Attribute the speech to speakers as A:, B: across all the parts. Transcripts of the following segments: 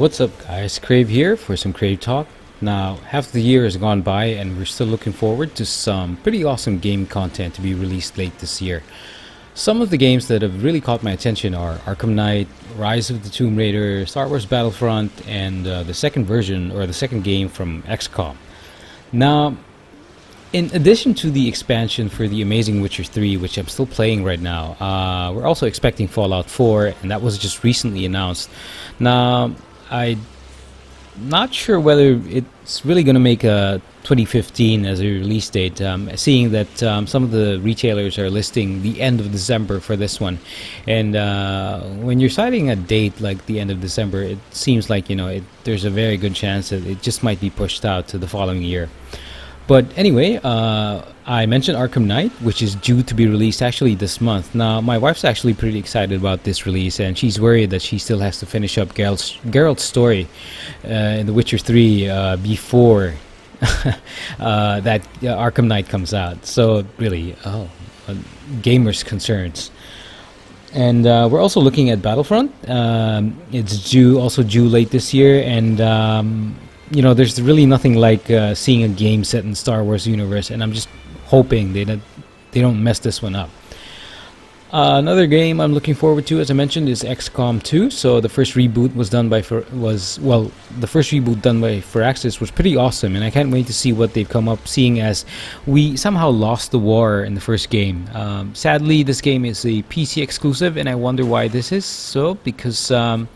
A: What's up, guys? Crave here for some Crave Talk. Now, half the year has gone by, and we're still looking forward to some pretty awesome game content to be released late this year. Some of the games that have really caught my attention are Arkham Knight, Rise of the Tomb Raider, Star Wars Battlefront, and the second version or the second game from XCOM. Now, in addition to the expansion for the amazing Witcher 3, which I'm still playing right now, we're also expecting Fallout 4, and that was just recently announced. Now, I'm not sure whether it's really going to make a 2015 as a release date, seeing that some of the retailers are listing the end of December for this one. And when you're citing a date like the end of December, it seems like, there's a very good chance that it just might be pushed out to the following year. But anyway, I mentioned Arkham Knight, which is due to be released actually this month. Now, my wife's actually pretty excited about this release, and she's worried that she still has to finish up Geralt's story in The Witcher 3 before that Arkham Knight comes out. So, really, gamers' concerns. And we're also looking at Battlefront. It's due late this year, and there's really nothing like seeing a game set in the Star Wars universe, and I'm just hoping they don't mess this one up. Another game I'm looking forward to, as I mentioned, is XCOM 2. So the first reboot the first reboot done by Firaxis was pretty awesome, and I can't wait to see what they've come up, seeing as we somehow lost the war in the first game. Sadly, this game is a PC exclusive, and I wonder why this is so, because the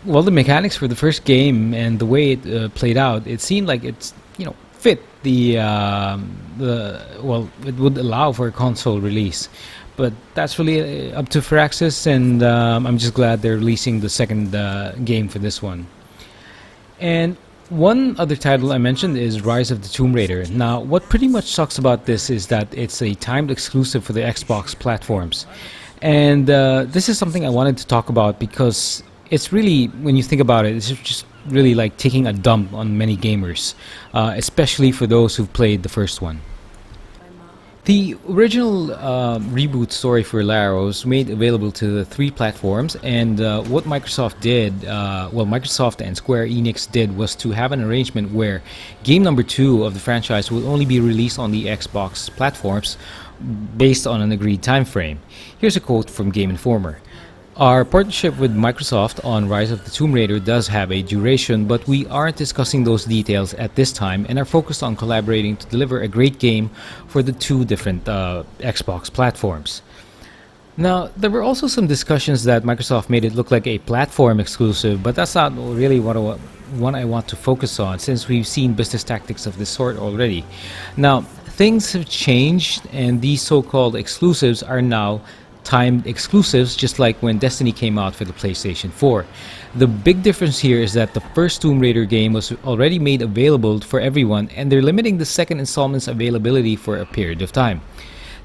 A: mechanics for the first game and the way it played out, it seemed like it's fit it would allow for a console release. But that's really up to Firaxis, and I'm just glad they're releasing the second game for this one. And one other title I mentioned is Rise of the Tomb Raider. Now, what pretty much sucks about this is that it's a timed exclusive for the Xbox platforms. And this is something I wanted to talk about because it's really, when you think about it, it's just really like taking a dump on many gamers, especially for those who've played the first one. The original reboot story for Lara was made available to the 3 platforms, and what Microsoft did, Microsoft and Square Enix did, was to have an arrangement where game number 2 of the franchise will only be released on the Xbox platforms based on an agreed time frame. Here's a quote from Game Informer. Our partnership with Microsoft on Rise of the Tomb Raider does have a duration, but we aren't discussing those details at this time and are focused on collaborating to deliver a great game for the 2 different Xbox platforms. Now, there were also some discussions that Microsoft made it look like a platform exclusive, but that's not really what I want to focus on, since we've seen business tactics of this sort already. Now, things have changed, and these so-called exclusives are now timed exclusives, just like when Destiny came out for the PlayStation 4. The big difference here is that the first Tomb Raider game was already made available for everyone, and they're limiting the second installment's availability for a period of time.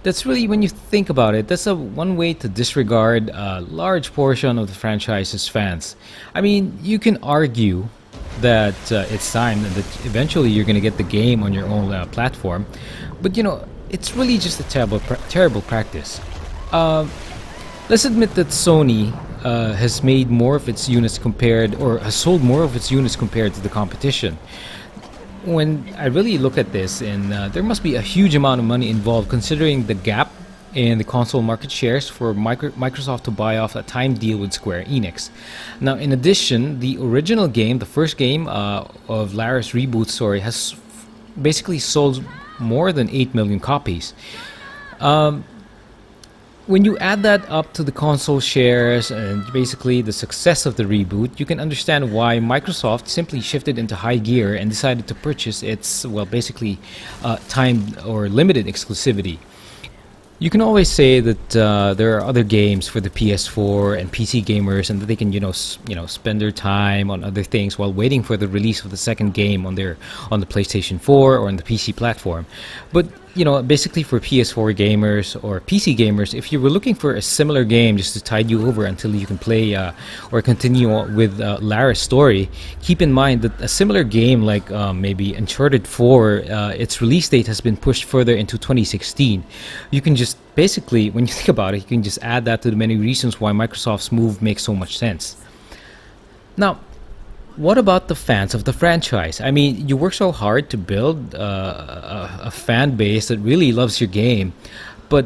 A: That's really, when you think about it, that's one way to disregard a large portion of the franchise's fans. I mean, you can argue that it's time and that eventually you're going to get the game on your own platform, but it's really just a terrible practice. Let's admit that Sony has made more of its units has sold more of its units compared to the competition. When I really look at this, and there must be a huge amount of money involved, considering the gap in the console market shares for Microsoft to buy off a time deal with Square Enix. Now, in addition, the original game, the first game of Lara's reboot story, has basically sold more than 8 million copies. When you add that up to the console shares and basically the success of the reboot, you can understand why Microsoft simply shifted into high gear and decided to purchase its, timed or limited exclusivity. You can always say that there are other games for the PS4 and PC gamers, and that they can, spend their time on other things while waiting for the release of the second game on the PlayStation 4 or on the PC platform. But basically for PS4 gamers or PC gamers, if you were looking for a similar game just to tide you over until you can play or continue with Lara's story, keep in mind that a similar game like maybe Uncharted 4, its release date has been pushed further into 2016. You can just basically, when you think about it, you can just add that to the many reasons why Microsoft's move makes so much sense. Now, what about the fans of the franchise? I mean, you work so hard to build a fan base that really loves your game, but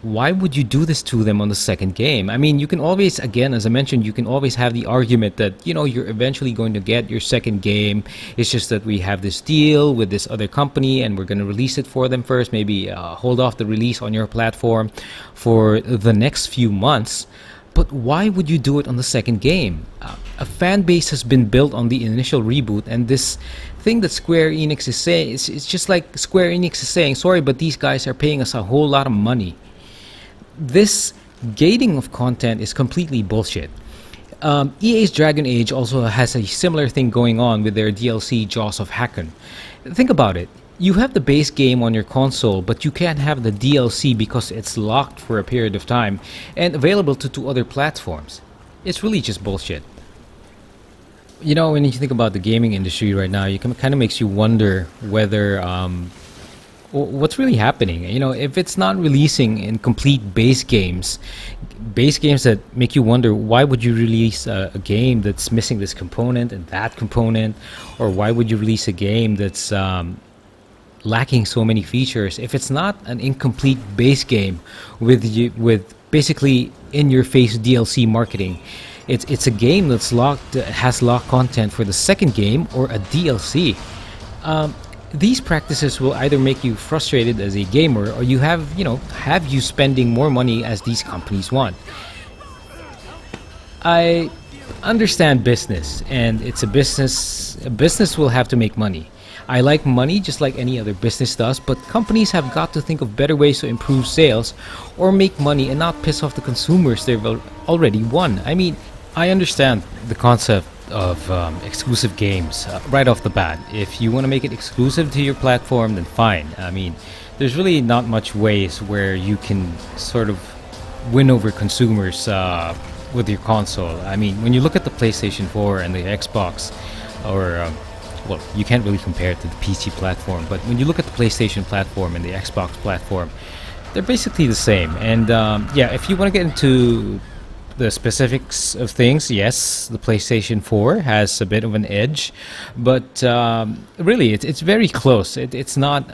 A: why would you do this to them on the second game? I mean, you can always, again, as I mentioned, you can always have the argument that, you're eventually going to get your second game. It's just that we have this deal with this other company and we're going to release it for them first. Maybe hold off the release on your platform for the next few months. But why would you do it on the second game? A fan base has been built on the initial reboot, and this thing that Square Enix is saying, it's just like Square Enix is saying, sorry, but these guys are paying us a whole lot of money. This gating of content is completely bullshit. EA's Dragon Age also has a similar thing going on with their DLC Jaws of Hakkon. Think about it. You have the base game on your console, but you can't have the DLC because it's locked for a period of time and available to two other platforms. It's really just bullshit. When you think about the gaming industry right now, it kind of makes you wonder whether what's really happening. If it's not releasing in complete base games that make you wonder, why would you release a game that's missing this component and that component, or why would you release a game that's lacking so many features if it's not an incomplete base game with basically in-your-face DLC marketing? It's a game that's has locked content for the second game or a DLC. These practices will either make you frustrated as a gamer, or have you spending more money as these companies want. I understand business, and it's a business. A business will have to make money. I like money just like any other business does, but companies have got to think of better ways to improve sales or make money and not piss off the consumers they've already won. I mean, I understand the concept of exclusive games right off the bat. If you want to make it exclusive to your platform, then fine. I mean, there's really not much ways where you can sort of win over consumers with your console. I mean, when you look at the PlayStation 4 and the Xbox, or well, you can't really compare it to the PC platform, but when you look at the PlayStation platform and the Xbox platform, they're basically the same. And yeah, if you want to get into the specifics of things, yes, the PlayStation 4 has a bit of an edge, but really, it's very close. It's not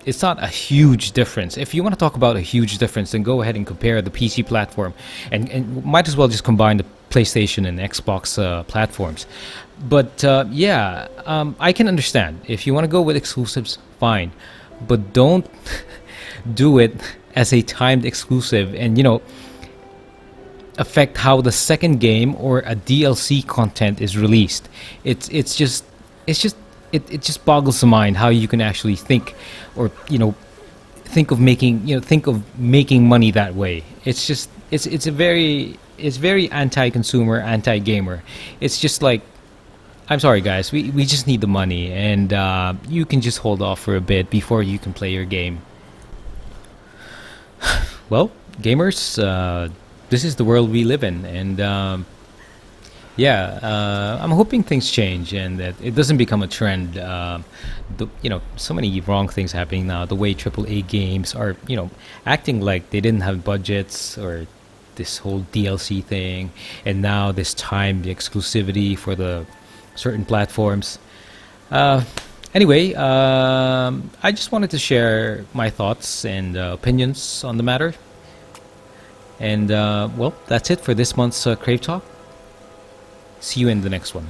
A: a huge difference. If you want to talk about a huge difference, then go ahead and compare the PC platform, and might as well just combine the PlayStation and Xbox platforms. But yeah, I can understand. If you want to go with exclusives, fine, but don't do it as a timed exclusive and affect how the second game or a DLC content is released. It just boggles the mind how you can actually think, or think of making money that way. It's very anti-consumer, anti-gamer. It's just like, I'm sorry guys, we just need the money, and you can just hold off for a bit before you can play your game. Well, gamers, this is the world we live in, and yeah, I'm hoping things change and that it doesn't become a trend. So many wrong things happening now. The way AAA games are, acting like they didn't have budgets, or this whole DLC thing, and now this timed exclusivity for the certain platforms. Anyway, I just wanted to share my thoughts and opinions on the matter. And well, that's it for this month's Crave Talk. See you in the next one.